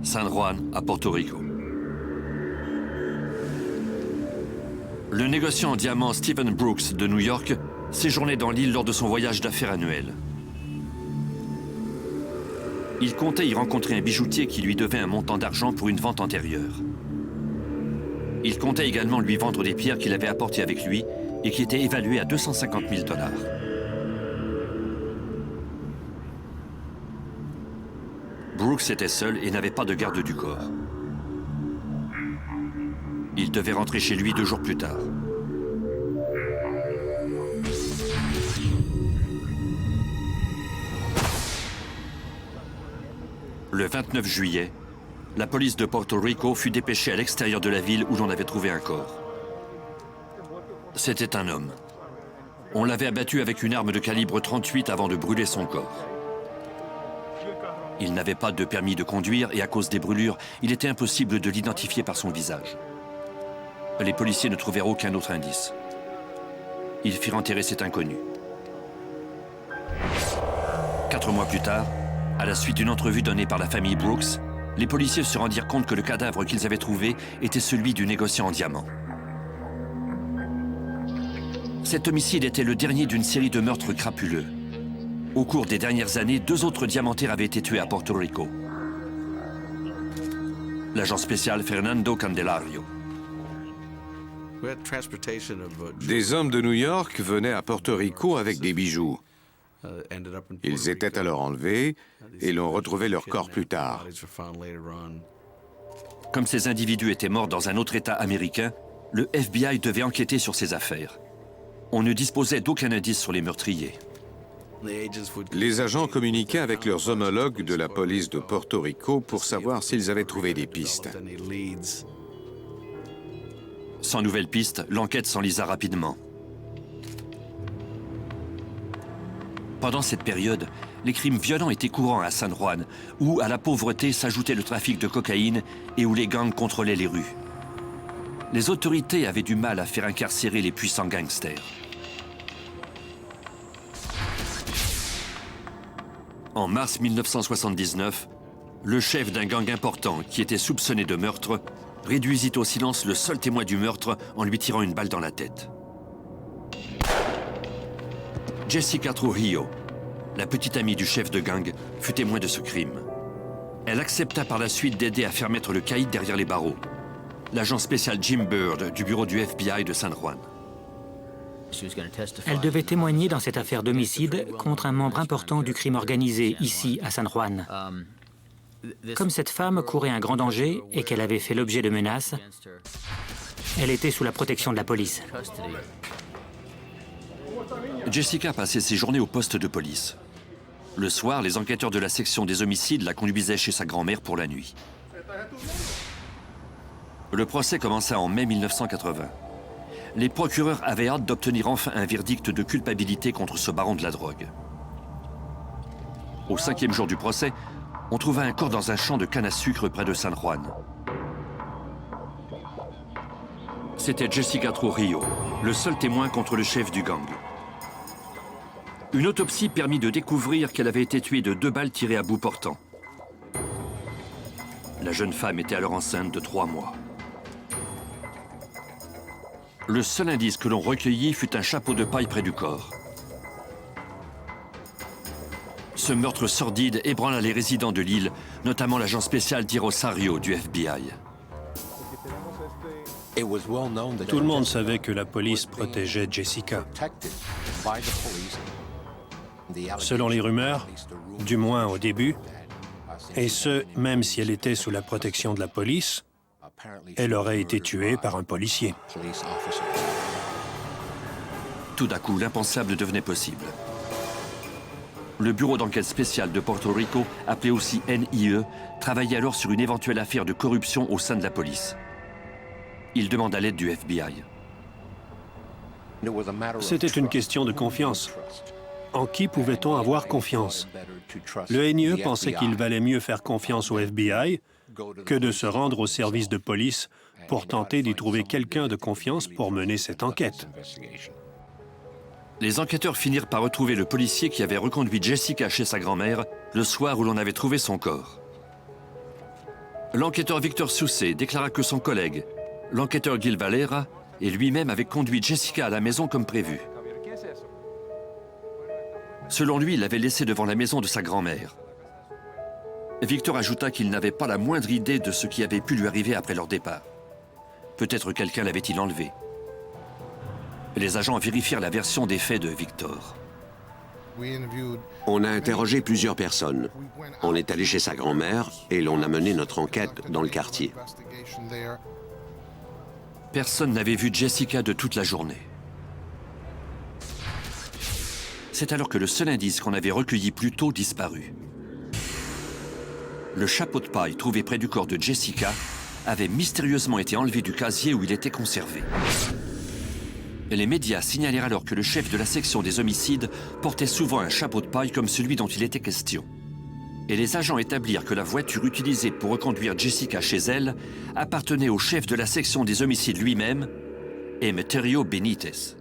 San Juan, à Porto Rico. Le négociant en diamants Stephen Brooks de New York séjournait dans l'île lors de son voyage d'affaires annuel. Il comptait y rencontrer un bijoutier qui lui devait un montant d'argent pour une vente antérieure. Il comptait également lui vendre des pierres qu'il avait apportées avec lui et qui étaient évaluées à 250 000 $. Brooks était seul et n'avait pas de garde du corps. Il devait rentrer chez lui 2 jours plus tard. Le 29 juillet, la police de Porto Rico fut dépêchée à l'extérieur de la ville où l'on avait trouvé un corps. C'était un homme. On l'avait abattu avec une arme de calibre 38 avant de brûler son corps. Il n'avait pas de permis de conduire et à cause des brûlures, il était impossible de l'identifier par son visage. Les policiers ne trouvèrent aucun autre indice. Ils firent enterrer cet inconnu. 4 mois plus tard, à la suite d'une entrevue donnée par la famille Brooks, les policiers se rendirent compte que le cadavre qu'ils avaient trouvé était celui du négociant en diamants. Cet homicide était le dernier d'une série de meurtres crapuleux. Au cours des dernières années, 2 autres diamantaires avaient été tués à Porto Rico. L'agent spécial Fernando Candelario. Des hommes de New York venaient à Porto Rico avec des bijoux. Ils étaient alors enlevés et l'on retrouvait leur corps plus tard. Comme ces individus étaient morts dans un autre État américain, le FBI devait enquêter sur ces affaires. On ne disposait d'aucun indice sur les meurtriers. Les agents communiquaient avec leurs homologues de la police de Porto Rico pour savoir s'ils avaient trouvé des pistes. Sans nouvelles pistes, l'enquête s'enlisa rapidement. Pendant cette période, les crimes violents étaient courants à San Juan, où à la pauvreté s'ajoutait le trafic de cocaïne et où les gangs contrôlaient les rues. Les autorités avaient du mal à faire incarcérer les puissants gangsters. En mars 1979, le chef d'un gang important qui était soupçonné de meurtre réduisit au silence le seul témoin du meurtre en lui tirant une balle dans la tête. Jessica Trujillo, la petite amie du chef de gang, fut témoin de ce crime. Elle accepta par la suite d'aider à faire mettre le caïd derrière les barreaux. L'agent spécial Jim Bird du bureau du FBI de San Juan. Elle devait témoigner dans cette affaire d'homicide contre un membre important du crime organisé ici à San Juan. Comme cette femme courait un grand danger et qu'elle avait fait l'objet de menaces, elle était sous la protection de la police. Jessica passait ses journées au poste de police. Le soir, les enquêteurs de la section des homicides la conduisaient chez sa grand-mère pour la nuit. Le procès commença en mai 1980. Les procureurs avaient hâte d'obtenir enfin un verdict de culpabilité contre ce baron de la drogue. Au 5e jour du procès, on trouva un corps dans un champ de canne à sucre près de San Juan. C'était Jessica Trujillo, le seul témoin contre le chef du gang. Une autopsie permit de découvrir qu'elle avait été tuée de 2 balles tirées à bout portant. La jeune femme était alors enceinte de 3 mois. Le seul indice que l'on recueillit fut un chapeau de paille près du corps. Ce meurtre sordide ébranla les résidents de l'île, notamment l'agent spécial Di Rosario du FBI. Tout le monde savait que la police protégeait Jessica. Selon les rumeurs, du moins au début, et ce, même si elle était sous la protection de la police, elle aurait été tuée par un policier. Tout d'un coup, l'impensable devenait possible. Le bureau d'enquête spéciale de Porto Rico, appelé aussi NIE, travaillait alors sur une éventuelle affaire de corruption au sein de la police. Il demanda l'aide du FBI. C'était une question de confiance. En qui pouvait-on avoir confiance? Le NIE pensait qu'il valait mieux faire confiance au FBI que de se rendre au service de police pour tenter d'y trouver quelqu'un de confiance pour mener cette enquête. Les enquêteurs finirent par retrouver le policier qui avait reconduit Jessica chez sa grand-mère le soir où l'on avait trouvé son corps. L'enquêteur Victor Soucet déclara que son collègue, l'enquêteur Gil Valera, et lui-même avaient conduit Jessica à la maison comme prévu. Selon lui, il l'avait laissée devant la maison de sa grand-mère. Victor ajouta qu'il n'avait pas la moindre idée de ce qui avait pu lui arriver après leur départ. Peut-être quelqu'un l'avait-il enlevée. Les agents vérifièrent la version des faits de Victor. On a interrogé plusieurs personnes. On est allé chez sa grand-mère et l'on a mené notre enquête dans le quartier. Personne n'avait vu Jessica de toute la journée. C'est alors que le seul indice qu'on avait recueilli plus tôt disparut. Le chapeau de paille trouvé près du corps de Jessica avait mystérieusement été enlevé du casier où il était conservé. Les médias signalèrent alors que le chef de la section des homicides portait souvent un chapeau de paille comme celui dont il était question. Et les agents établirent que la voiture utilisée pour reconduire Jessica chez elle appartenait au chef de la section des homicides lui-même, Emeterio Benitez.